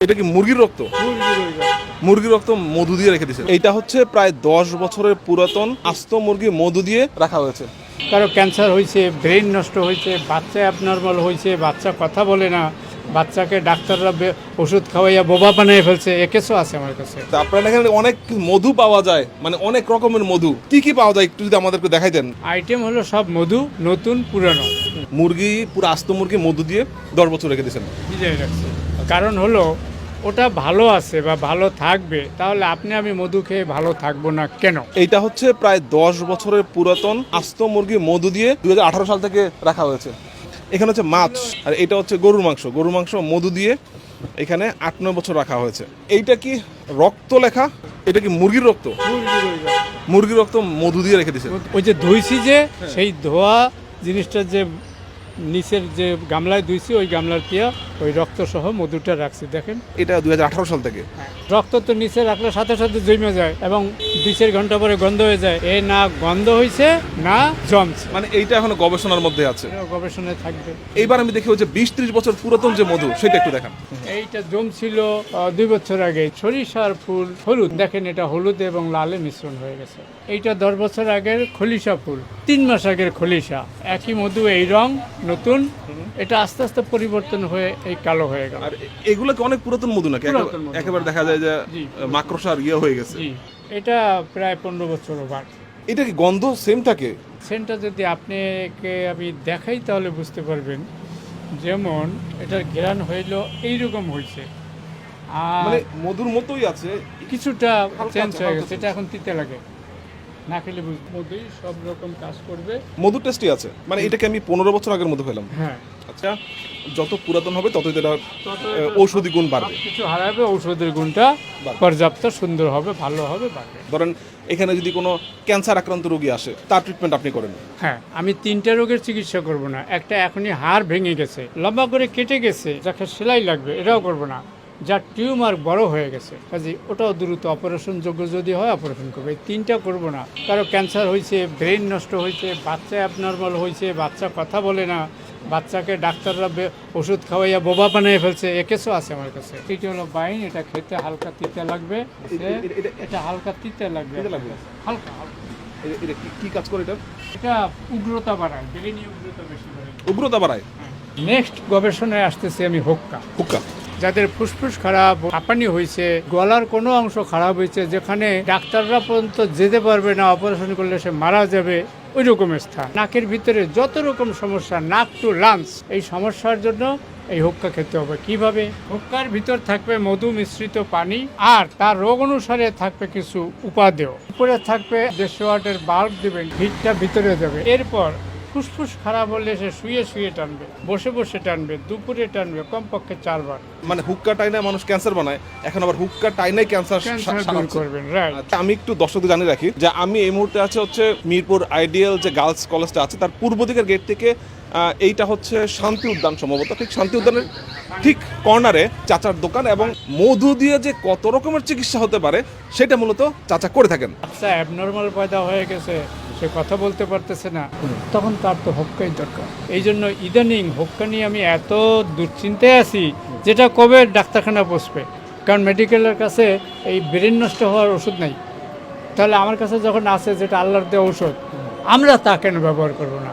এটা কি মুরগির রক্ত? মুরগির রক্ত মধু দিয়ে রেখে দিয়েছে। এইটা হচ্ছে প্রায় 10 বছরের পুরাতন আস্ত মুরগি মধু দিয়ে রাখা হয়েছে। কারো ক্যান্সার হয়েছে, ব্রেন নষ্ট হয়েছে, বাচ্চা অ্যাবনর্মাল হয়েছে, বাচ্চা কথা বলে না, বাচ্চাকে ডাক্তাররা ওষুধ খাওয়াইয়া বোবা বানিয়ে ফেলছে, এ কেসও আছে আমার কাছে। তা আপনার এখানে অনেক মধু পাওয়া যায়, মানে অনেক রকমের মধু। কি কি পাওয়া যায় একটু যদি আমাদেরকে দেখাই দেন। আইটেম হলো সব মধু, নতুন পুরানো মুরগি পুরো আস্ত মুরগি মধু দিয়ে 10 বছর রেখে দিয়েছেন। ভিজিয়ে রাখছে। কারণ হলো ওটা ভালো আছে বা ভালো থাকবে, তাহলে আপনি আমি মধু খেয়ে ভালো থাকবো না কেন? এইটা হচ্ছে প্রায় 10 বছরের পুরাতন আস্ত মুরগি মধু দিয়ে 2018 সাল থেকে রাখা হয়েছে। এখানে হচ্ছে মাছ, আর এটা হচ্ছে গরুর মাংস মধু দিয়ে এখানে 8-9 বছর রাখা হয়েছে। এইটা কি রক্ত লেখা? এটা কি মুরগির রক্ত? মুরগির রক্ত মধু দিয়ে রেখে দিয়েছে। ওই যে ধুইছি যে সেই ধোয়া জিনিসটা যে নিচের যে গামলায় ধুইছি, ওই গামলার দিয়া ওই রক্ত সহ মধুটা রাখছি। দেখেন, এটা 2018 সাল থেকে। রক্ত তো নিচে রাখলে সাথে সাথে জমে যায় এবং 2-4 ঘন্টা পরে গন্ধ হয়ে যায়। এ না গন্ধ হয়েছে না জমছে, মানে এইটা এখনো গবেষণার মধ্যে আছে, গবেষণায় থাকবে। এইবার আমি দেখি যে 20-30 বছর পুরাতন যে মধু, সেটা একটু দেখান। এইটা জমছিল 2 বছর আগে। সরিষার ফুল হলুদ, দেখেন এটা হলুদ এবং লালে মিশ্রণ হয়ে গেছে। এইটা 10 বছর আগের খলিশা ফুল, 3 মাস আগের খলিশা। একই মধু, এই রং নতুন, এটা আস্তে আস্তে পরিবর্তন হয়ে এই কালো হয়ে গেল। আর এগুলো কি অনেক পুরাতন মধু নাকি? পুরাতন মধু। একেবারে দেখা যায় যে জি। মাকড়সার হয়ে গেছে। জি, এটা প্রায় 15 বছর ওভার। এটা কি গন্ধ সেম থাকে? সেন্টটা যদি আপনাকে আমি দেখাই তাহলে বুঝতে পারবেন। যেমন এটার ঘ্রাণ হইল এইরকম হয়েছে, আর মানে মধুর মতোই আছে। কিছুটা হালকা চেঞ্জ আছে, হয়ে হালকা গেছে। এটা এখন তিতে লাগে, না খেলে মধুই সব রকম কাজ করবে। মধু টেস্টি আছে, মানে এটাকে আমি 15 বছর আগের মধু খেলাম। হ্যাঁ, আচ্ছা, যত পুরাতন হবে ততই এটা ঔষধি গুণ বাড়বে। কিছু হারাবে, ঔষধের গুণটা পর্যাপ্ত সুন্দর হবে, ভালো হবে, বাড়বে। ধরেন এখানে যদি কোনো ক্যান্সার আক্রান্ত রোগী আসে, তার ট্রিটমেন্ট আপনি করেন? হ্যাঁ, আমি 3টা রোগের চিকিৎসা করব না। একটা এখনই হাড় ভেঙে গেছে, লম্বা করে কেটে গেছে, যাকে সেলাই লাগবে, এটাও করব না। যার টিউমার বড় হয়ে গেছে, কাজে ওটাও দ্রুত অপারেশন যোগ্য যদি হয় অপারেশন করবে। এই 3টা করব না। কারো ক্যান্সার হয়েছে, ব্রেন নষ্ট হয়েছে, বাচ্চা অ্যাবনর্মাল হয়েছে, বাচ্চা কথা বলে না, বাচ্চাকে ডাক্তাররা ওষুধ খাওয়াইয়া বোবা বানিয়ে ফেলছে, এ কেসও আছে আমার কাছে। এটা হলো বাইন, এটা খেতে হালকা তিতে লাগবে। এটা হালকা তিতে লাগবে, হালকা হালকা। এটা কি কাজ করে? এটা উগ্রতা বাড়ায়, ব্রেনে উগ্রতা বেশি বাড়ায়। উগ্রতা বাড়ায়। নেক্সট গবেষণায় আসতেছি আমি হুক্কা। হুক্কা যাদের ফুসফুস খারাপ, হাঁপানি হয়েছে, গলার কোনো অংশ খারাপ হয়েছে, যেখানে ডাক্তাররা পর্যন্ত যেতে পারবে না, অপারেশন করলে সে মারা যাবে, ওই রকম স্থান। নাকের ভিতরে যত রকম সমস্যা, নাক টু লাংস, এই সমস্যার জন্য এই হুক্কা খেতে হবে। কিভাবে? হুক্কার ভিতর থাকবে মধু মিশ্রিত পানি, আর তার রোগ অনুসারে থাকবে কিছু উপাদেয়। উপরে থাকবে 150 ওয়াটের বাল্ব দিবেন, হিটটা ভিতরে যাবে। এরপর ফুসফুস খারাপ হলে সে শুয়ে শুয়ে টানবে, বসে বসে টানবে, দুপুরে টানবে, কমপক্ষে 4 বার। মানে হুক্কা টাইনায় মানুষ ক্যান্সার বানায়, এখন আবার হুক্কা টাইনায় ক্যান্সার দূর করবেন, রাইট। আমি একটু দর্শকদের জানিয়ে রাখি যে আমি এই মুহূর্তে হচ্ছে মিরপুর আইডিয়াল যে গার্লস কলেজটা আছে, তার পূর্ব দিকের গেট থেকে এইটা হচ্ছে শান্তি উদ্যান, সম্ভবত ঠিক শান্তি উদ্যানের ঠিক কর্নারে চাচার দোকান, এবং মধু দিয়ে যে কত রকমের চিকিৎসা হতে পারে সেটা মূলত চাচা করে থাকেন। আচ্ছা, অ্যাবনর্মাল পয়দা হয়ে গেছে, সে কথা বলতে পারতেছে না, তখন তার তো হুক্কাই দরকার। এই জন্য ইদানিং হুক্কা নিয়ে আমি এত দুশ্চিন্তায় আছি, যেটা কবে ডাক্তারখানা বসবে। কারণ মেডিকেলের কাছে এই ব্রেন নষ্ট হওয়ার ওষুধ নাই, তাহলে আমার কাছে যখন আছে যেটা আল্লাহর দেওয়া ঔষধ, আমরা তা কেন ব্যবহার করবো না?